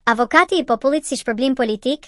Avokati i popullit si shpërblim politik?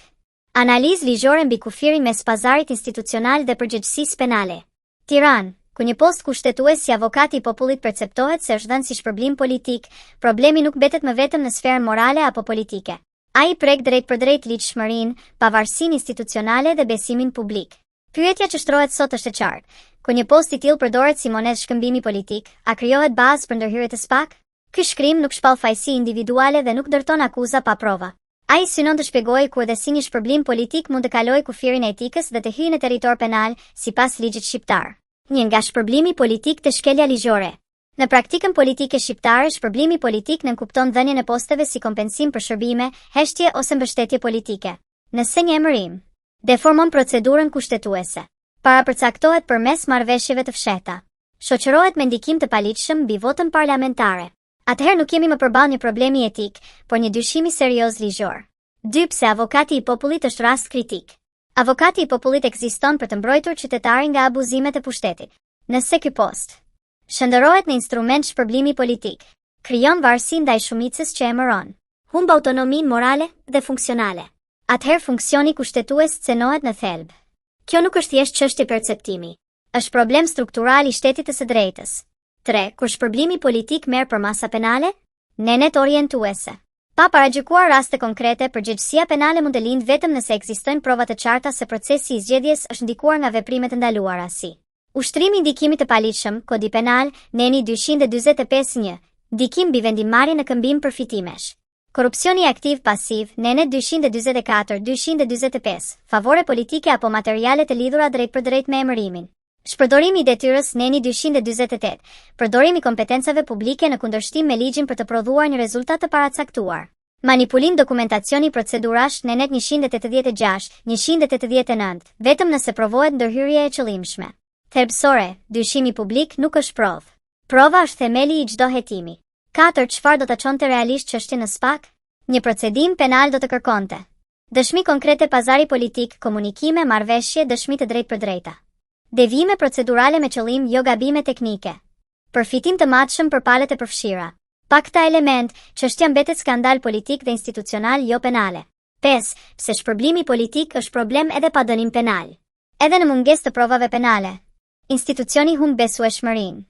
Analizë ligjore mbi kufirin mes pazarit institucional dhe përgjegjësisë penale. Tiranë, ku një post kushtetues si avokati i popullit perceptohet se është dhënë si shpërblim politik, problemi nuk mbetet më vetëm në sferën morale apo politike. Ai prek drejt për drejt ligjshmërinë, pavarësinë institucionale dhe besimin publik. Pyetja që shtrohet sot është e qartë. Ku një post i tillë përdoret si monedhë shkëmbimi politik, a krijohet bazë për ndërhyrje të SPAK? Ky shkrim nuk shpall fajsi individuale dhe nuk dërton akuza pa prova. Ai synon të shpjegojë ku edhe si një shpërblim politik mund të kalojë kufirin e etikës dhe të hyjë në territor penal, sipas ligjit shqiptar. Një nga shpërblimi politik të shkelja ligjore. Në praktikën politike shqiptare, shpërblimi politik nënkupton dhënien e posteve si kompensim për shërbime, heshtje ose mbështetje politike. Nëse një emërim deformon procedurën kushtetuese, parapërcaktohet përmes marrëveshjeve të fshehta, shoqërohet me ndikim të paligjshëm mbi votën parlamentare, atëherë nuk jemi më përballë një problemi etik, por një dyshimi serioz ligjor. 2. Pse avokati i popullit është rast kritik? Avokati i popullit ekziston për të mbrojtur qytetarin nga abuzimet e pushtetit. Nëse ky post shndërrohet në instrument shpërblimi politik, krijon varësi ndaj shumicës që emëron, humb autonominë morale dhe funksionale, atëherë funksioni kushtetues cenohet në thelb. Kjo nuk është thjesht çështje perceptimi, është problem struktural i shtetit të së drejtës. 3. Kur shpërblimi politik merr për masa penale? Nenet orientuese. Pa paragjykuar raste konkrete, përgjegjësia penale mund të lindë vetëm nëse ekzistojnë prova të qarta se procesi i zgjedhjes është ndikuar nga veprimet e ndaluara si ushtrimi i ndikimit të paligjshëm, kodi penal, neni 245-1, ndikim mbi vendimmarrje në këmbim përfitimesh. Korrupsioni aktiv pasiv, nenet 244-245, favore politike apo materiale të lidhura drejt për drejt me emërimin. Shpërdorimi i detyrës, neni 248, përdorimi i kompetencave publike në kundërshtim me ligjin për të prodhuar një rezultat të paracaktuar. Manipulim dokumentacioni procedurash, nenet 186-189, vetëm nëse provohet ndërhyrje e qëllimshme. Thelbësore, dyshimi publik nuk është provë. Prova është themeli i çdo hetimi. 4. Çfarë do ta çonte realisht çështjen në SPAK? Një procedim penal do të kërkonte dëshmi konkrete pazari politik, komunikime, marrëveshje, dëshmi të drejtpërdrejta. Devijime procedurale me qëllim, jo gabime teknike. Përfitim të matshëm për palët e përfshira. Pa këta element, çështja mbetet skandal politik dhe institucional, jo penale. 5. Pse shpërblimi politik është problem edhe pa dënim penal? Edhe në mungesë të provave penale, institucioni humb besueshmërinë.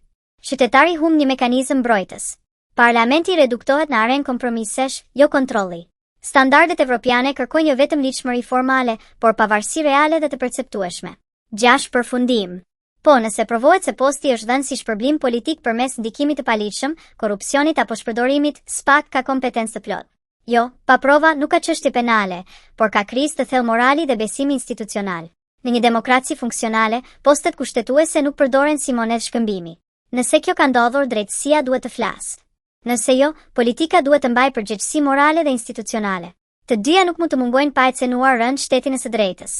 Qytetari humb një mekanizëm mbrojtës. Parlamenti reduktohet në arenë kompromisesh, jo kontrolli. Standardet evropiane kërkojnë jo vetëm ligjshmëri formale, por pavarësi reale dhe të perceptueshme. 6. Përfundim. Po, nëse provohet se posti është dhënë si shpërblim politik përmes ndikimit të paligjshëm, korrupsionit apo shpërdorimit, SPAK ka kompetencë të plotë. Jo, pa prova nuk ka çështje penale, por ka krizë të thellë morali dhe besimi institucional. Në një demokraci funksionale, postet kushtetuese nuk përdoren si monedhë shkëmbimi. Nëse kjo ka ndodhur, drejtësia duhet të flasë. Nëse jo, politika duhet të mbajë përgjegjësi morale dhe institucionale. Të dyja nuk mund të mungojnë pa e cenuar rënd shtetin e së drejtës.